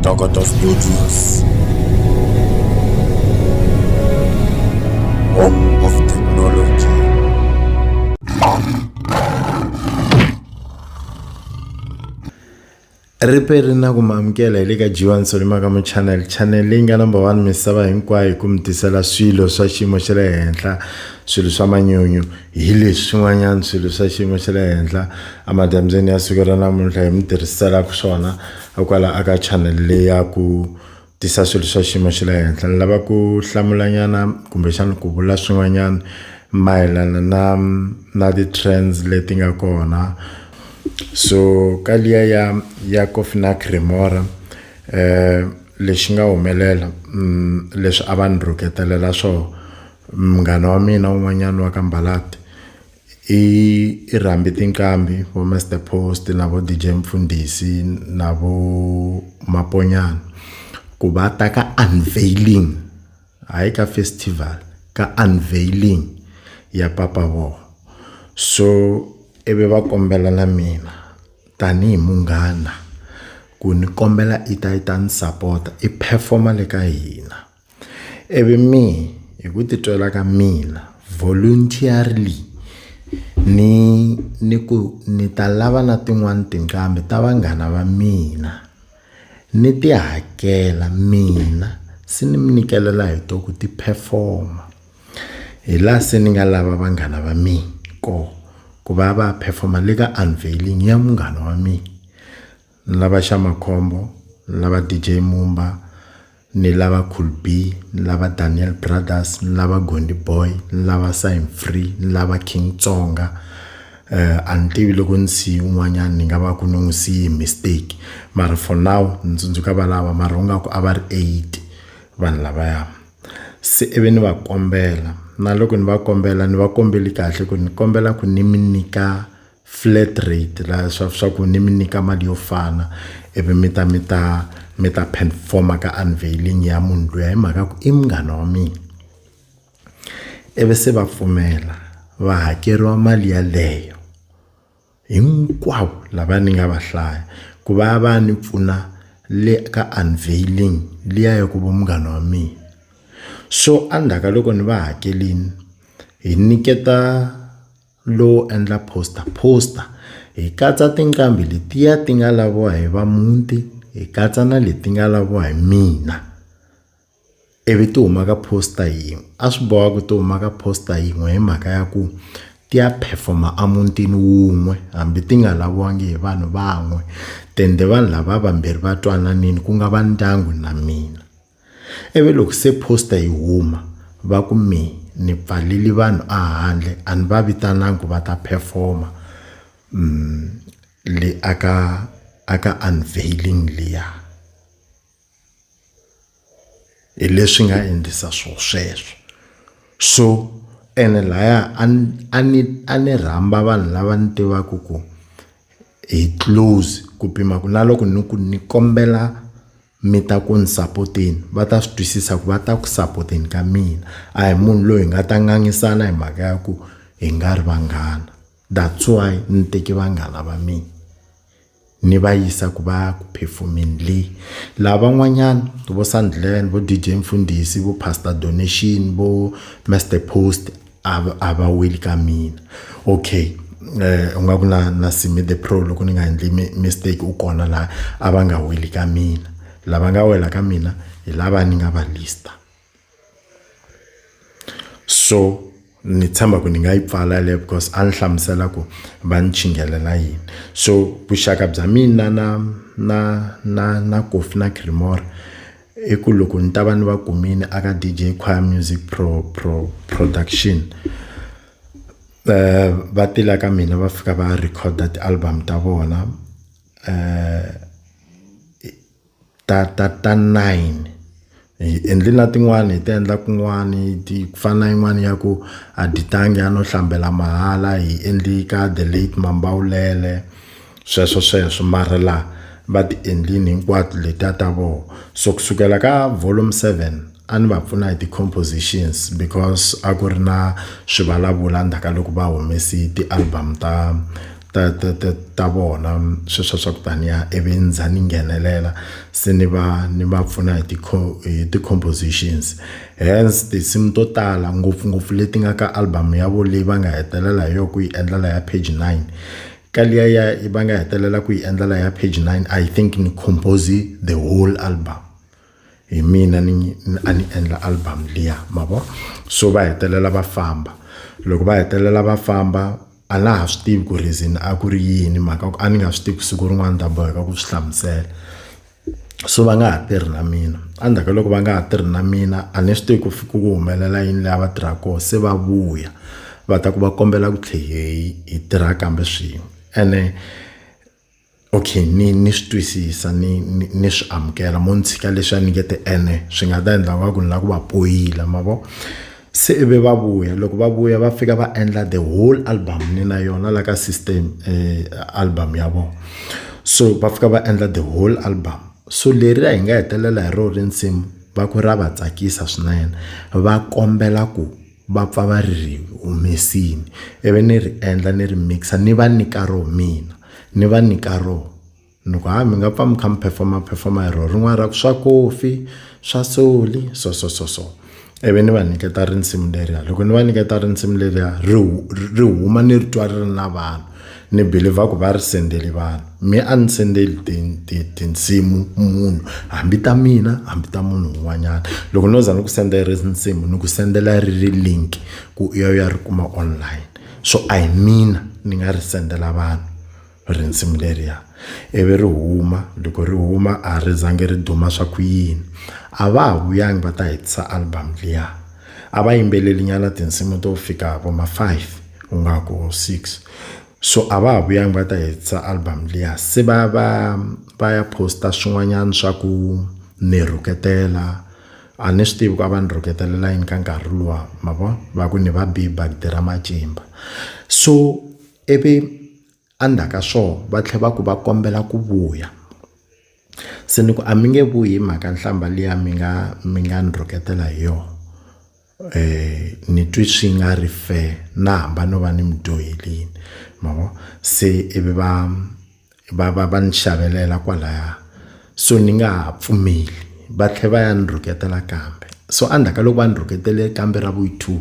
Target of Audios, home of technology. Riperi na ku mamkela hi le ka Jiwanso le Makamu channel leyi nga number 1 misava hinkwayo ku mi tisela swilo swa xiyimo xa le henhla, swilo swa manyunyu hi leswi swin'wanyana swilo swa xiyimo xa le henhla amadyambyeni ya siku ra namuntlha hi mi tirhiselaka swona kwala aka channel leyi ya ku tisa swilo swa xiyimo xa le henhla. Ni lava ku hlamulanyana kumbexana ku vula swin'wanyana mayelana na ti-trends leti nga kona. So kalia ya coffee na Cremora lexi nga humelela leswi a va ni rhuketelela swo munghana wa mina un'wanyana wa ka Mbalati i rhambi tinkambi vo Mr Post na vo DJ Mfundisi na vo Maponyana ku va ta ka unveiling, hayi ka festival, ka unveiling ya papa vo. So ebe va kombela na mina tanihi munghana ku ni kombela ita ni support i performa le ka hina. Ebe mi hi ku titwela ka mina voluntarily ni ta lava na tin'wana tinkambi ta vanghana va mina ni ti hakela mina se ni mi nikelela hi to ku ti performa hi la se ni nga lava vanghana va mina ku va performa le ka unveiling ya munghana wa mina. Ni lava Shamakhombo, ni lava DJ Mumba, ni lava Cool B, ni lava Daniel Brothers, ni lava Gondi Boy, ni lava Sign Free, ni lava King Tsonga. Antivi loko ni siyi un'wanyana ni nga va ku ni n'wi siyi mistake, mara for now ni tsundzuka va lava mara u nga ku a va ri 8 vanhu lavaya. Se ivi ni va kombela na loko ni va kombela ni va kombeli kahle ku ni kombela ku ni mi nyika flat rate la swa ku ni mi nyika mali yo fana ivi mi ta performa ka unveiling ya munhu loyi hi mhaka ku i munghana wa mina. Ivi se va pfumela va hakeriwa mali yaleyo hinkwavo lava ni nga va hlaya ku va ni pfuna le ka unveiling liya ya ku va munghana wa mina. So andaka loko ni va hakelini hi niketa lo endla poster hi katsa tinkambi letiya ti nga laviwa hi va muti, hi katsa na leti nga laviwa hi mina ivi ti huma ka poster yin'we. A swi boha ku ti huma ka poster yin'we hi mhaka ya ku ti ya performa amutini wun'we hambi ti nga laviwangi hi vanhu van'we tende vanhu lava vambirhi va twananini ku nga va ndyangu na mina. Ivi loko se poster yi huma va ku ni pfalili vanhu a handle a ni va vitananga ku va ta performa le aka unveiling liya. Hi leswi nga endlisa sweswo. So ene laya a ni rhamba vanhu lava ni tivaka ku hi close ku pima ku na loko ni kombela mi ta ku ni supporteni va ta swi twisisa ku va ta ku supporteni ka mina a hi munhu loyi nga ta ngangisana hi mhaka ya ku hi nga ri vanghana. That's why ni teki vanghana va mina ni va yisa ku va ku performeni le. Lava n'wanyana vo Sandland, vo DJ Mfundisi, vo Pastor Donation, vo Mr Post a va weli ka mina. Okay, u nga ku na Simi the Pro loko ni nga endli mistake u kona la a va nga weli ka mina. Lava nga wela ka mina hi lava ni nga va lista. So ni tshemba ku ni nga yi pfala le because a ni hlamusela ku va ni chingelela yini. So vuxaka bya mina na coffee na Cremora i ku loko ni ta va ni va kumini aka DJ Choir Music Production va tila ka mina va fika va recorda ti-album ta vona ta 9 endli na tin'wani hi ti endla kun'wani ti fana yin'wani ya ku a ditangi ya no hlambela mahala hi endli ka the late Mambawulele sweswo mara la va ti endlini hinkwato letiya ta voho. So kusukela ka volume 7 a ni va pfuna hi ti-compositions because a ku ri na swivulavula ndzhaka loko va humesi ti-album ta vona sweswo swa ku taniya ivi ndza ni nghenelela se ni va pfuna hi ti-compositions hence tinsimu to tala ngopfungopfu leti nga ka album ya vo leyi va nga hetelela hi yo ku yi endlela ya page 9 ka liya va nga hetelela ku yi endlela ya page 9 I think ni compose the whole album hi mina ni endla album liya mavo so va hetelela va famba loko va hetelela va famba a na ha swi tivi ku reason a ku ri yini mhaka ku a ni nga swi tivi siku rin'wana ta boheka ku swi hlamusela so va nga ha tirhi na mina endzhaku loko va nga ha tirhi na mina a ni swi tivi ku fika ku humelela yini laha va tirhaka kona se va vuya va ta ku va kombela ku hi tirha kambe swin'we ene okay ni swi twisisa ni swi amukela mo ni tshika leswi a ni nge te ene swi nga ta endla ku ni lava ku va poyila mavo se ivi va vuya loko va vuya va fika va endla the whole album ni na yona la ka system album ya vona so va fika va endla the whole album so leri hi nga hetelela hi ro rinsimu va ku ra va tsakisa swinene va kombela ku va pfa va ri humesini ivi ni ri endla ni ri mixa ni va nyika ro mina ni va nyika ro loko mi nga pfa mi kha mi performa hi ro rin'wana ra ku swa kofi swa soli so ivi ni va nyiketa rinsimu leriya loko ni va nyiketa rinsimu leriya ri huma ni ri twa ri ri na vanhu ni believe ku va ri sendeli vanhu mi a ni sendeli tinsimu munhu hambi ta mina hambi ta munhu un'wanyana loko no za ni ku sendela rinsimu ni ku sendela ri link ku ya ri kuma online so I mina ni nga ri sendela vanhu rinsimu leriya ivi ri huma loko ri huma a ri zange ri duma swa ku yini a va ha vuyangi va ta hetisa album liya a va yimbeleli nyana tinsimu to fika vo ma 5 u nga ku 6 so a va ha vuyangi va ta hetisa album liya se va ya posta swin'wanyana swa ku ni rhuketela a ni swi tivi ku a va ni rhuketelela yini ka nkarhi luwa ma vo va ku ni va biba ku tirha macimba so ivi andaka swo va tlhela va ku va kombela ku vuya se ni ku a mi nge vuyi mhaka nhlamba liya mi nga ni rhuketela hi yo ni twi swi nga ri fair na hamba no va ni mi dyohelini mavo se ivi va ni xavelela kwalaya so ni nga ha pfumeli va tlhela va ya ni rhuketela kambe so andaka loko va ni rhuketele kambe ra vu 2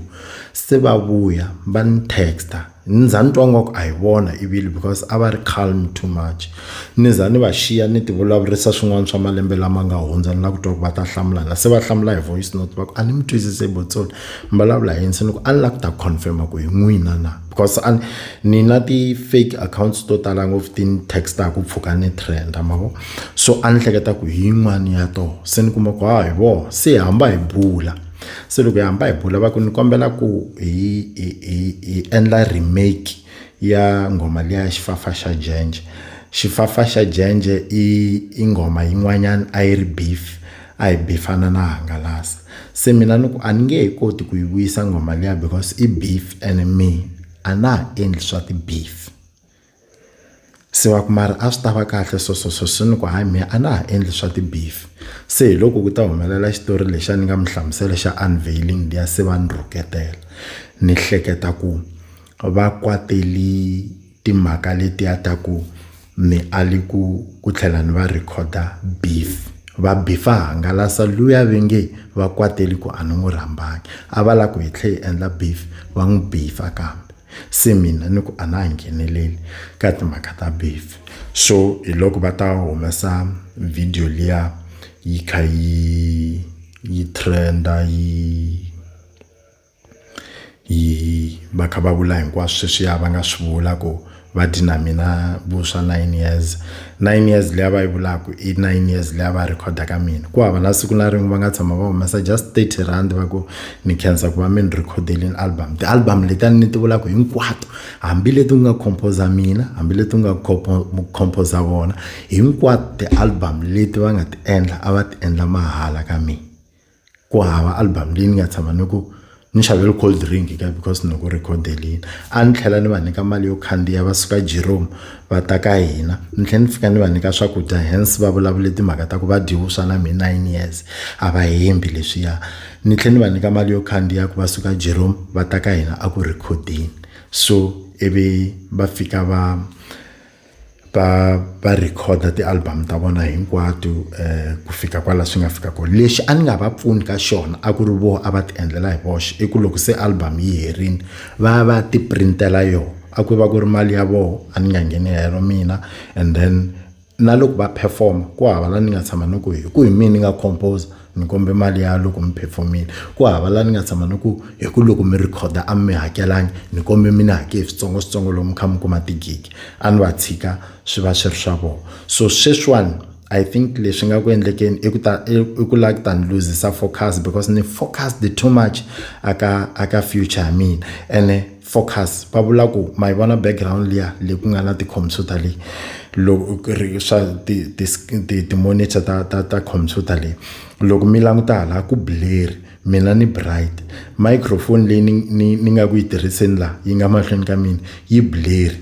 se va vuya va ni texta ni za ni twa ngaku a hi vona ivile because a va ri calm too much ni za ni va xiya ni ti vulavurisa swin'wana swa malembe lama nga hundza ni la ku twa ku va ta hlamulana se va hlamula hi voice note va ku a ni mi twisise botsolo mbalavula hi se ni ku a ni la ku ta confirma ku hi n'wina na because ni na ti-fake accounts to tala ngopfu ti ni texta ku pfuka ni trenda mavo so a ni hleketa ku hi yin'wani ya toho se ni kuma ku ha hi vona se hi hamba hi bula se loko hi hamba hi bula va ku ni kombela ku hi endla remake ya ngoma liya xifafa xa jenje xifafa xa jenje i ngoma yin'wanyana a yi ri beef a hi beefana na hangalasa se mina ni ku a ni nge he koti ku yi vuyisa ngoma liya because i beef and me a na ha endli swa ti-beef se va ku mara a swi ta va kahle so ni ku hayi mina a na ha endli swa ti-beef se hi loko ku ta humelela xitori lexi a ni nga mi hlamusela xa unveiling liya se va ni rhuketela ni hleketa ku va kwateli timhaka letiya ta ku ni ali ku tlhela ni va recorda beef va bifa hangalasa luya venge va kwateli ku a ni n'wi rhambangi a va la ku hi tlhe hi endla beef va n'wi bifa kambe se mina ni ku a na ha ngheneleli ka timhaka ta beef so hi loko va ta humesa video liya yi kha yi trenda yi va kha va vula hinkwaswo sweswiya va nga swi vula ku va dina mina vuswa 9 years liya va yi vulaku i 9 years liya va recorda ka mina ku hava na siku na rin'we va nga tshama va humesa just 30 rand va ku ni khensa ku va mi ni recordeli album ti-album leti a ni ti vulaku hinkwato hambi leti ku nga composa mina hambi leti ku nga composa vona hinkwato ti-album leti va nga ti endla a va ti endla mahala ka mina ku hava album leyi ni nga tshama ni ku ni xavela cold drink ka because ni ku recordelini a ni tlhela ni va nyika mali yo khandziya va suka Jerome va ta ka hina ni tlhela ni fika ni va nyika swakudya hence va vulavule timhaka ta ku va dyiwuswa na mi 9 years a va hembi leswiya ni tlhela ni va nyika mali yo khandziya ku va suka Jerome va ta ka hina a ku recordini so ivi va fika va recorda ti-album ta vona hinkwato ku fika kwala swi nga fika kona lexi a ni nga va pfuni ka xona a ku ri voho a va ti endlela hi voxe i ku loko se album yi herile va ti printela yona a ku va ku ri mali ya voho a ni nga ngheni hero mina and then na loko va perform ku hava la ni nga tshama ni ku hi mina ni nga compose ni kombe mali ya loko mi performile ku hava la ni nga tshama ni ku hi ku loko mi recorda a mi hakelangi ni kombe mina hakeli switsongo lomu kha mi kuma tigigi a ni va tshika swi va swi ri swa vona so sweswiwani I think leswi nga ku endlekeni i ku la ku ta ni losisa focus because ni focused too much aka future ya mina ene focus va vula ku ma yi vona background liya leyi ku nga na ti-computer leyi loko swa ti-monitor ta computer leyi loko mi languta hala ku blurry mina ni bright microphone leyi ni nga ku yi tirhiseni la yi nga mahlweni ka mina yi blurry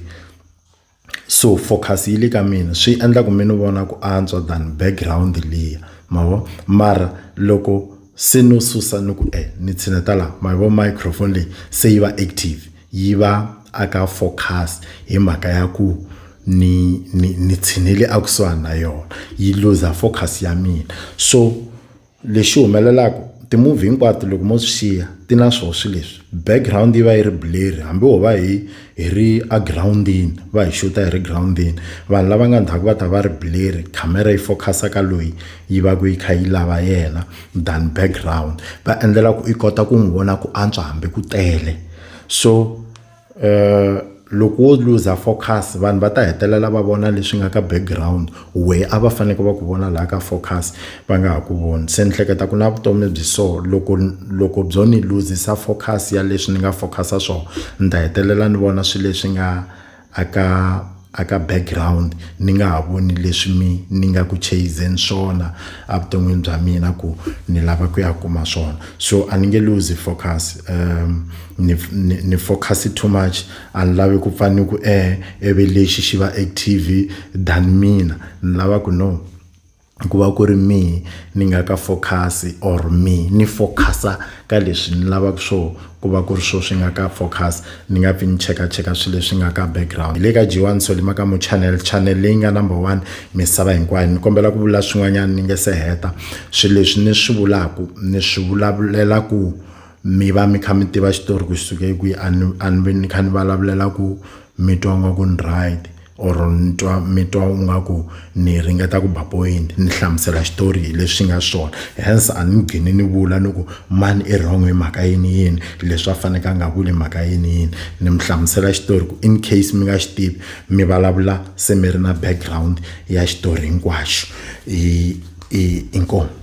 so focus yi le ka mina swi endla ku mi ni vona ku antswa than background liya mara loko se no susa ni ku ni tshineta la microphone leyi se yi va active yi va aka focus hi mhaka ya ku ni tshinele a kusuhani na yona yi lose focus ya mina so lexi humelelaka ti-movie hinkwato loko mo swi xiya ti na swoho swi leswi background yi va yi ri blurry hambi ho va hi ri a groundini va hi xuta hi ri groundini vanhu lava nga ndzhaku va ta va ri blurry camera yi focusa ka loyi yi va ku yi kha yi lava yena than background va endlela ku i kota ku n'wi vona ku antswa hambi ku tele so loko wo lose focus vanhu va ta hetelela va vona leswi nga ka background we a va fanele va ku vona la ka focus va nga ha ku voni se ni hleketa ku na vutomi byi so loko byo ni losisa focus ya leswi ni nga focusa swona ni ta hetelela ni vona swilo leswi nga aka background ni nga ha voni leswi ni nga ku chasing swona a vuton'wini bya mina ku ni lava ku ya kuma swona so a ni nge lose focus ni focus too much a ni lavi ku pfani ku eve lexi xi va active than mina ni lava ku no ku va ku ri mi ni nga ka focus or ni focusa ka leswi ni lava swo ku va ku ri swo swi nga ka focus ni nga pfi ni cheka swilo leswi nga ka background le ka G1 Soul Makamu channel leyi nga number 1 misava hinkwayo ni kombela ku vula swin'wanyana ni nge se heta swilo leswi ni swi vulaku ni swi vulavulela ku mi va mi kha mi tiva xitori ku suke kwihi a ni kha ni vulavulela ku mi twa nga ku ni right or mi twa nga ku ni ringeta ku ba point ni hlamusela xitori leswi nga swona hence a ni ngheni ni vula ni ku mani i wrong hi mhaka yini leswi a faneka nga vuli mhaka yini ni mi hlamusela xitori ku in case mi nga xi tivi mi vulavula se mi ri na background ya xitori hinkwaxo inkomu